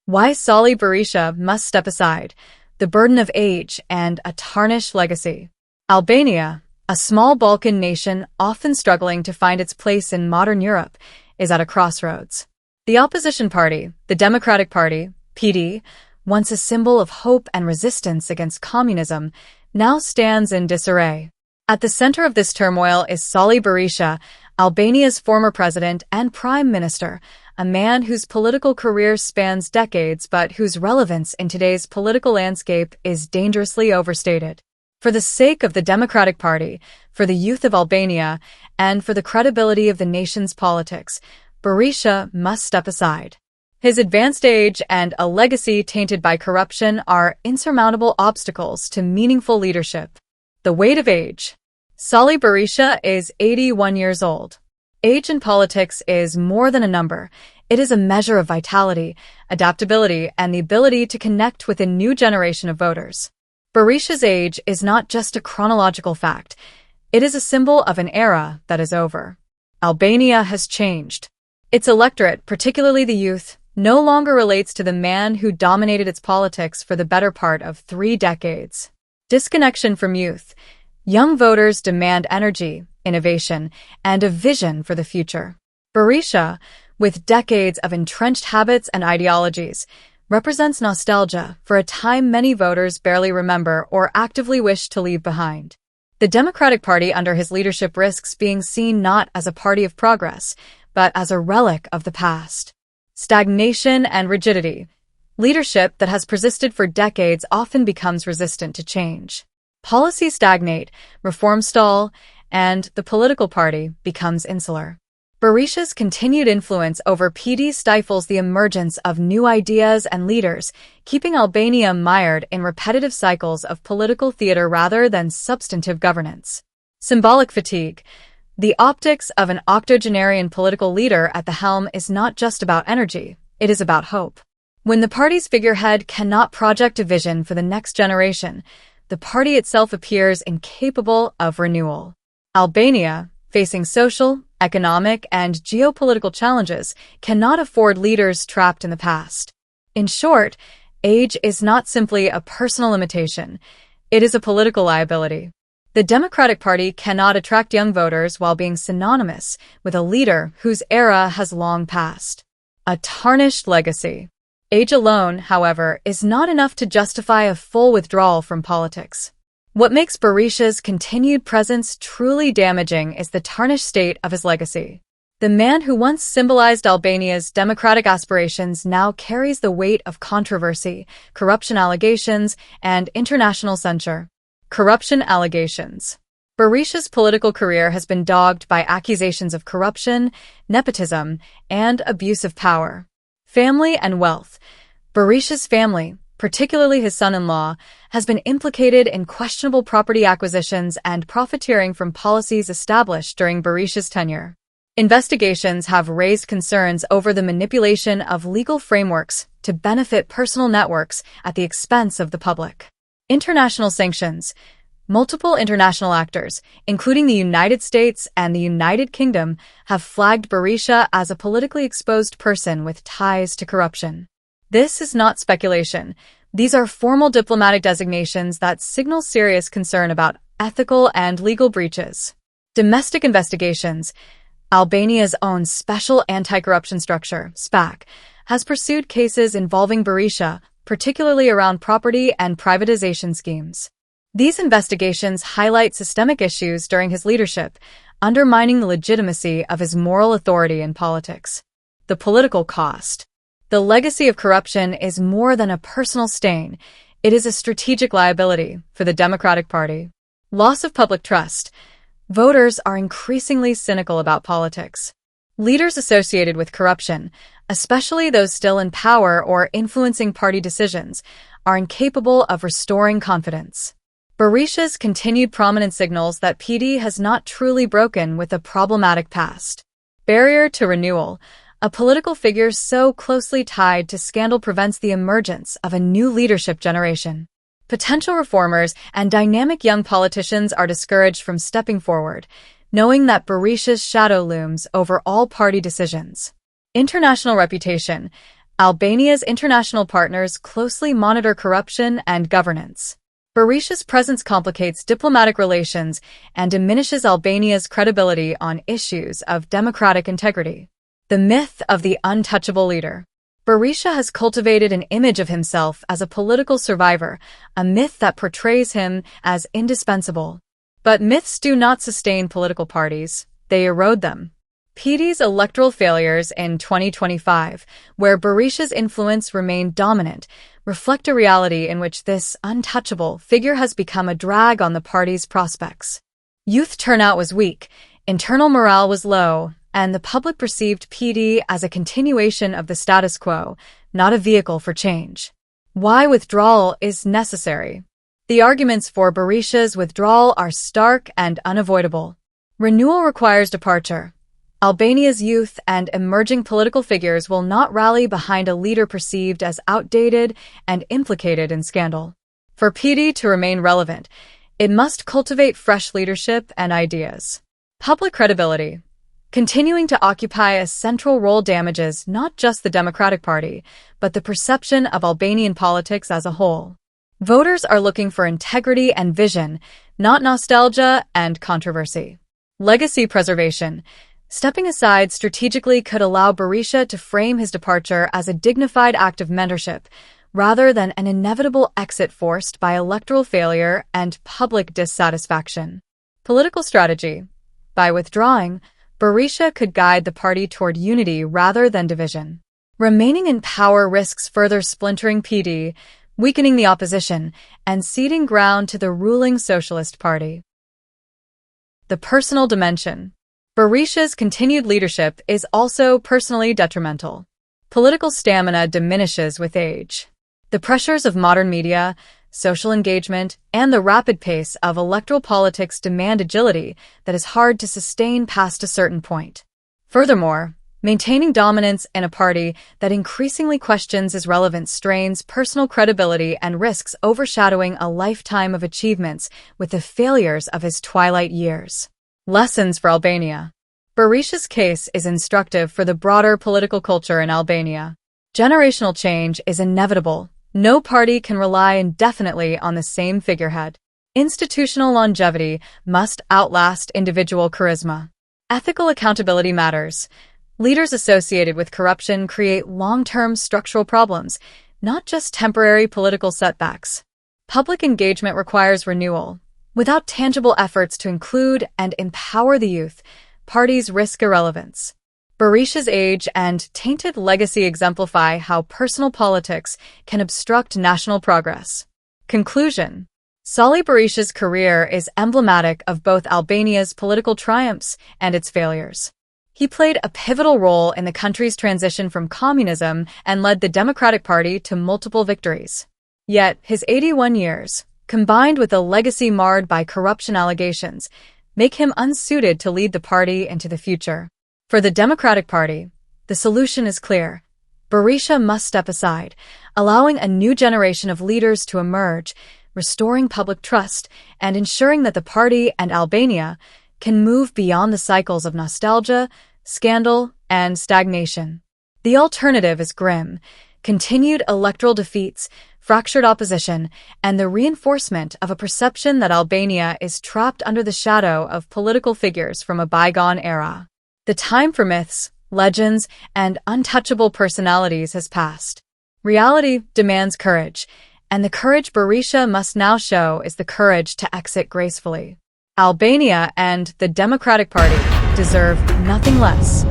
Why Sali Berisha must step aside, the burden of age and a tarnished legacy. Albania, a small Balkan nation often struggling to find its place in modern Europe, is at a crossroads. The opposition party, the Democratic Party, PD, once a symbol of hope and resistance against communism, now stands in disarray. At the center of this turmoil is Sali Berisha, Albania's former president and prime minister, a man whose political career spans decades but whose relevance in today's political landscape is dangerously overstated. For the sake of the Democratic Party, for the youth of Albania, and for the credibility of the nation's politics, Berisha must step aside. His advanced age and a legacy tainted by corruption are insurmountable obstacles to meaningful leadership. The weight of age. Sali Berisha is 81 years old. Age in politics is more than a number. It is a measure of vitality, adaptability, and the ability to connect with a new generation of voters. Berisha's age is not just a chronological fact. It is a symbol of an era that is over. Albania has changed. Its electorate, particularly the youth, no longer relates to the man who dominated its politics for the better part of 3 decades. Disconnection from youth. Young voters demand energy, innovation, and a vision for the future. Berisha, with decades of entrenched habits and ideologies, represents nostalgia for a time many voters barely remember or actively wish to leave behind. The Democratic Party under his leadership risks being seen not as a party of progress, but as a relic of the past. Stagnation and rigidity. Leadership that has persisted for decades often becomes resistant to change. Policies stagnate, reforms stall, and the political party becomes insular. Berisha's continued influence over PD stifles the emergence of new ideas and leaders, keeping Albania mired in repetitive cycles of political theater rather than substantive governance. Symbolic fatigue. The optics of an octogenarian political leader at the helm is not just about energy, it is about hope. When the party's figurehead cannot project a vision for the next generation, the party itself appears incapable of renewal. Albania, facing social, economic, and geopolitical challenges, cannot afford leaders trapped in the past. In short, age is not simply a personal limitation, it is a political liability. The Democratic Party cannot attract young voters while being synonymous with a leader whose era has long passed. A tarnished legacy. Age alone, however, is not enough to justify a full withdrawal from politics. What makes Berisha's continued presence truly damaging is the tarnished state of his legacy. The man who once symbolized Albania's democratic aspirations now carries the weight of controversy, corruption allegations, and international censure. Corruption allegations. Berisha's political career has been dogged by accusations of corruption, nepotism, and abuse of power. Family and wealth. Berisha's family, particularly his son-in-law, has been implicated in questionable property acquisitions and profiteering from policies established during Berisha's tenure. Investigations have raised concerns over the manipulation of legal frameworks to benefit personal networks at the expense of the public. International sanctions. Multiple international actors, including the United States and the United Kingdom, have flagged Berisha as a politically exposed person with ties to corruption. This is not speculation. These are formal diplomatic designations that signal serious concern about ethical and legal breaches. Domestic investigations. Albania's own Special Anti-Corruption Structure, SPAC, has pursued cases involving Berisha, particularly around property and privatization schemes. These investigations highlight systemic issues during his leadership, undermining the legitimacy of his moral authority in politics. The political cost. The legacy of corruption is more than a personal stain. It is a strategic liability for the Democratic Party. Loss of public trust. Voters are increasingly cynical about politics. Leaders associated with corruption, especially those still in power or influencing party decisions, are incapable of restoring confidence. Berisha's continued prominence signals that PD has not truly broken with a problematic past. Barrier to renewal. A political figure so closely tied to scandal prevents the emergence of a new leadership generation. Potential reformers and dynamic young politicians are discouraged from stepping forward, knowing that Berisha's shadow looms over all party decisions. International reputation. Albania's international partners closely monitor corruption and governance. Berisha's presence complicates diplomatic relations and diminishes Albania's credibility on issues of democratic integrity. The myth of the untouchable leader. Berisha has cultivated an image of himself as a political survivor, a myth that portrays him as indispensable. But myths do not sustain political parties, they erode them. PD's electoral failures in 2025, where Berisha's influence remained dominant, reflect a reality in which this untouchable figure has become a drag on the party's prospects. Youth turnout was weak, internal morale was low, and the public perceived PD as a continuation of the status quo, not a vehicle for change. Why withdrawal is necessary? The arguments for Berisha's withdrawal are stark and unavoidable. Renewal requires departure. Albania's youth and emerging political figures will not rally behind a leader perceived as outdated and implicated in scandal. For PD to remain relevant, it must cultivate fresh leadership and ideas. Public credibility. Continuing to occupy a central role damages not just the Democratic Party, but the perception of Albanian politics as a whole. Voters are looking for integrity and vision, not nostalgia and controversy. Legacy preservation. Stepping aside strategically could allow Berisha to frame his departure as a dignified act of mentorship, rather than an inevitable exit forced by electoral failure and public dissatisfaction. Political strategy. By withdrawing, Berisha could guide the party toward unity rather than division. Remaining in power risks further splintering PD, weakening the opposition, and ceding ground to the ruling Socialist Party. The personal dimension. Berisha's continued leadership is also personally detrimental. Political stamina diminishes with age. The pressures of modern media, social engagement, and the rapid pace of electoral politics demand agility that is hard to sustain past a certain point. Furthermore, maintaining dominance in a party that increasingly questions its relevance strains personal credibility and risks overshadowing a lifetime of achievements with the failures of his twilight years. Lessons for Albania. Berisha's case is instructive for the broader political culture in Albania. Generational change is inevitable. No party can rely indefinitely on the same figurehead. Institutional longevity must outlast individual charisma. Ethical accountability matters. Leaders associated with corruption create long-term structural problems, not just temporary political setbacks. Public engagement requires renewal. Without tangible efforts to include and empower the youth, parties risk irrelevance. Berisha's age and tainted legacy exemplify how personal politics can obstruct national progress. Conclusion. Sali Berisha's career is emblematic of both Albania's political triumphs and its failures. He played a pivotal role in the country's transition from communism and led the Democratic Party to multiple victories. Yet, his 81 years, combined with a legacy marred by corruption allegations, make him unsuited to lead the party into the future. For the Democratic Party, the solution is clear. Berisha must step aside, allowing a new generation of leaders to emerge, restoring public trust, and ensuring that the party and Albania can move beyond the cycles of nostalgia, scandal, and stagnation. The alternative is grim: continued electoral defeats, fractured opposition, and the reinforcement of a perception that Albania is trapped under the shadow of political figures from a bygone era. The time for myths, legends, and untouchable personalities has passed. Reality demands courage, and the courage Berisha must now show is the courage to exit gracefully. Albania and the Democratic Party deserve nothing less.